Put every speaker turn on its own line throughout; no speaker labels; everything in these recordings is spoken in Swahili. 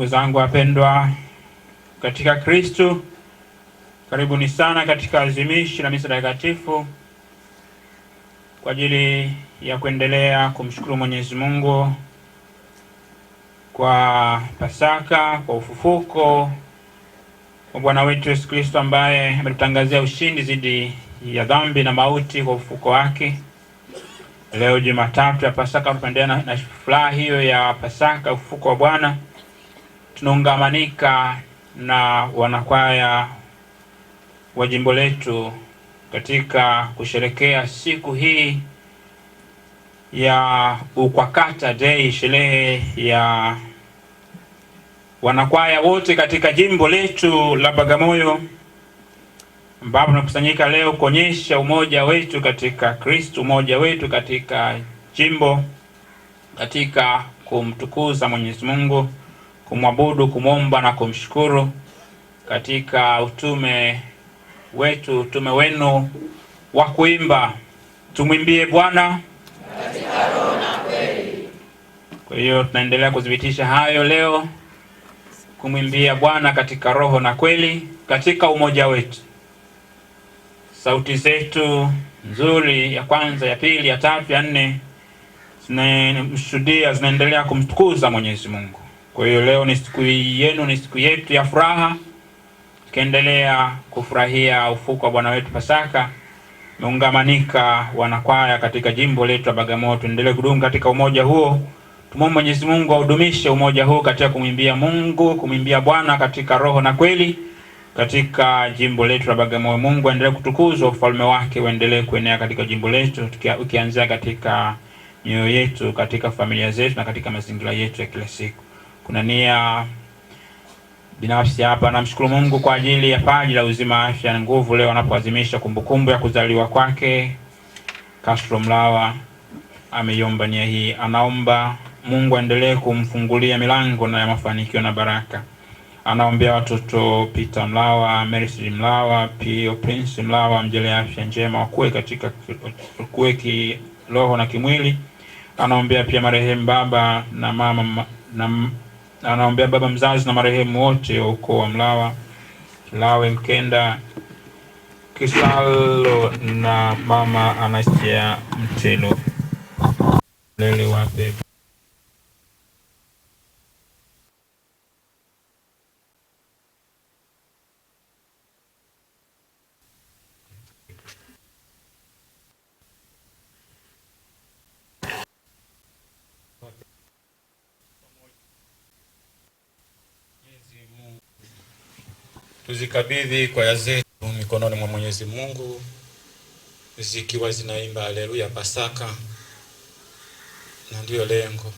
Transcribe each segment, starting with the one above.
Ndugu zangu wapendwa katika Kristo, karibuni sana katika azimisho la misa takatifu kwa ajili ya kuendelea kumshukuru Mwenyezi Mungu kwa Pasaka, kwa ufufuko wa Bwana wetu Yesu Kristo ambaye ametutangazia ushindi dhidi ya dhambi na mauti kwa ufufuko wake. Leo Jumatatu ya Pasaka tunaendelea na furaha hiyo ya Pasaka, ufufuko wa Bwana. Tunaungamanika na wanakwaya wa jimbo letu katika kusherekea siku hii ya Ukwakata Day, sherehe ya wanakwaya wote katika jimbo letu la Bagamoyo, ambapo tunakusanyika leo kuonyesha umoja wetu katika Kristo, umoja wetu katika jimbo, katika kumtukuza Mwenyezi Mungu, kumwabudu, kumomba na kumshukuru katika utume wetu, utume wenu wa kuimba tumwimbie Bwana katika roho na kweli. Kwa hiyo tunaendelea kudhibitisha hayo leo, kumwimbia Bwana katika roho na kweli, katika umoja wetu. Sauti zetu nzuri ya kwanza, ya pili, ya tatu, ya nne zinamshuhudia, zinaendelea kumtukuza Mwenyezi Mungu. Kwa hiyo leo ni siku yenu, ni siku yetu ya furaha, tukiendelea kufurahia ufufuko wa Bwana wetu Pasaka. Meungamanika wanakwaya katika jimbo letu la Bagamoyo, tuendelee kudumu katika umoja huo. Tumwombe Mwenyezi Mungu audumishe umoja huo katika kumwimbia Mungu, kumwimbia Bwana katika roho na kweli katika jimbo letu la Bagamoyo. Mungu aendelee kutukuzwa, ufalme wake uendelee kuenea katika jimbo letu, ukianzia katika mioyo yetu, katika familia zetu na katika mazingira yetu ya kila siku. Kuna nia binafsi hapa. Namshukuru Mungu kwa ajili ya paji la uzima, afya na nguvu leo anapoadhimisha kumbukumbu ya kuzaliwa kwake. Castro Mlawa ameiomba nia hii, anaomba Mungu aendelee kumfungulia milango na ya mafanikio na baraka. Anaombea watoto Peter Mlawa, Mercy Mlawa, Pio Prince Mlawa, mjele afya njema, wakue kiroho na kimwili. Anaombea pia marehemu baba na mama anaombea baba mzazi na marehemu wote wa ukoo wa Mlawa, Lawe Mkenda Kisalo na mama Anastasia Mtelo. Lele wape tuzikabidhi kwaya zetu mikononi mwa Mwenyezi Mungu, zikiwa zinaimba haleluya Pasaka, na ndiyo lengo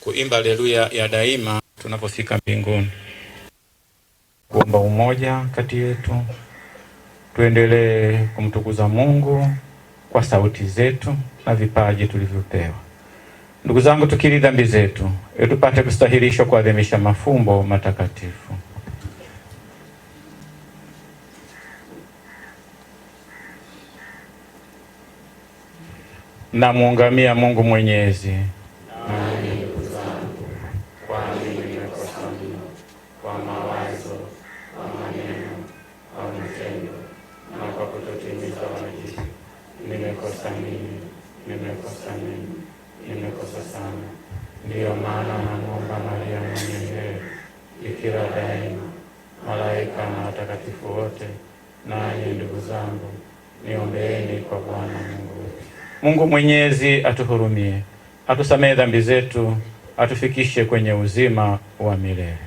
kuimba haleluya ya daima tunapofika mbinguni. Kuomba umoja kati yetu, tuendelee kumtukuza Mungu kwa sauti zetu na vipaji tulivyopewa. Ndugu zangu, tukiri dhambi zetu ili tupate kustahilishwa kuadhimisha mafumbo matakatifu. Na muungamia Mungu Mwenyezi, kwa mawazo, kwa maneno, kwa matendo na kwa kutotimiza wajibu. Nimekosa sana. Ndiyo maana namuomba Maria mwenye heri, Bikira daima, malaika na watakatifu wote, nanyi ndugu zangu, niombeeni kwa Bwana Mungu wetu. Mungu Mwenyezi atuhurumie, atusamehe dhambi zetu, atufikishe kwenye uzima wa milele.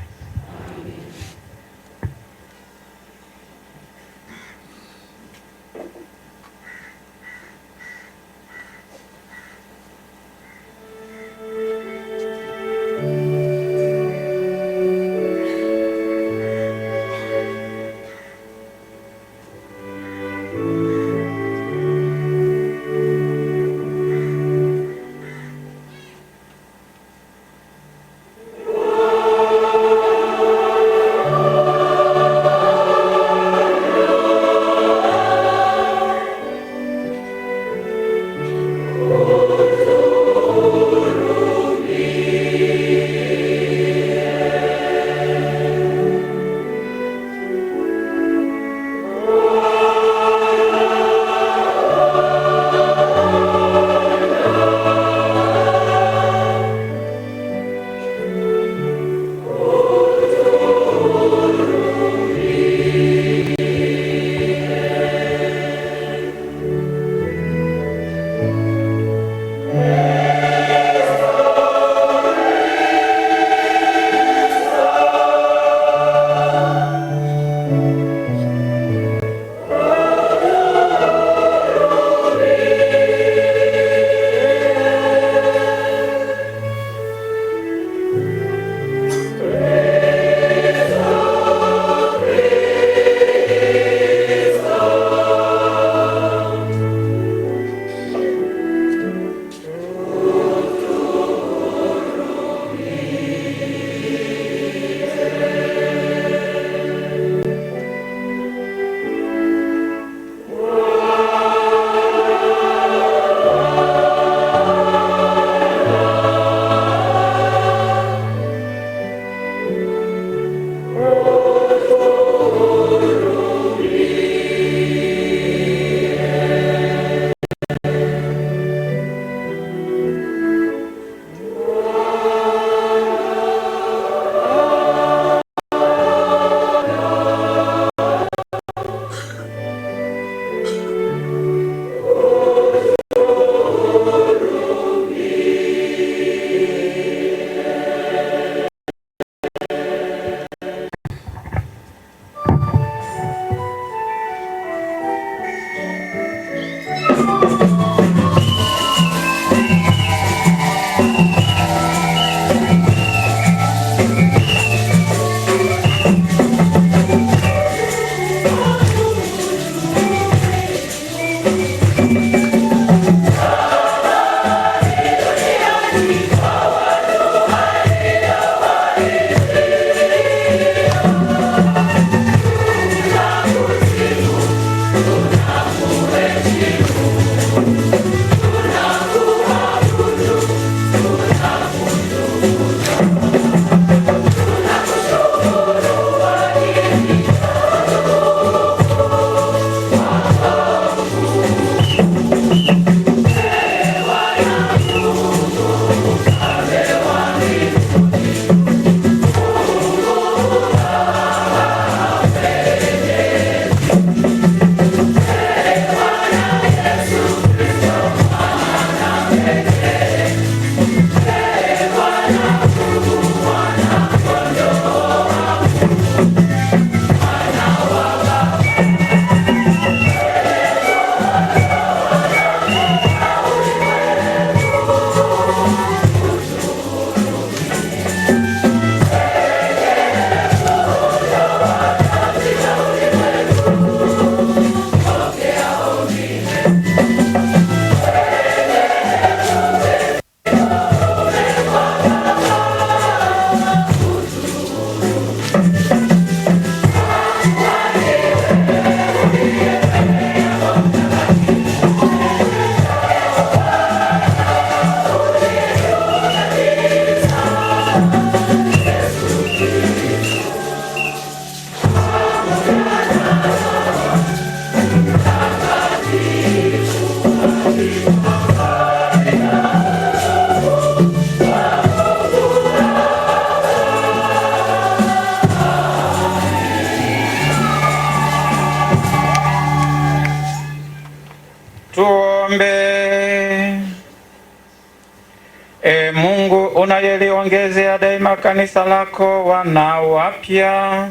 kuliongezea daima kanisa lako wanao wapya.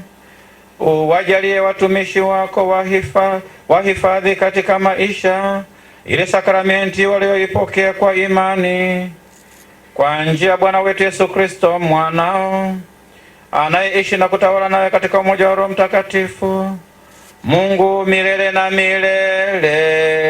Uwajalie watumishi wako wahifadhi katika maisha ile sakramenti walioipokea kwa imani, kwa njia ya Bwana wetu Yesu Kristo mwanao, anayeishi na kutawala nawe katika umoja wa Roho Mtakatifu, Mungu milele na milele.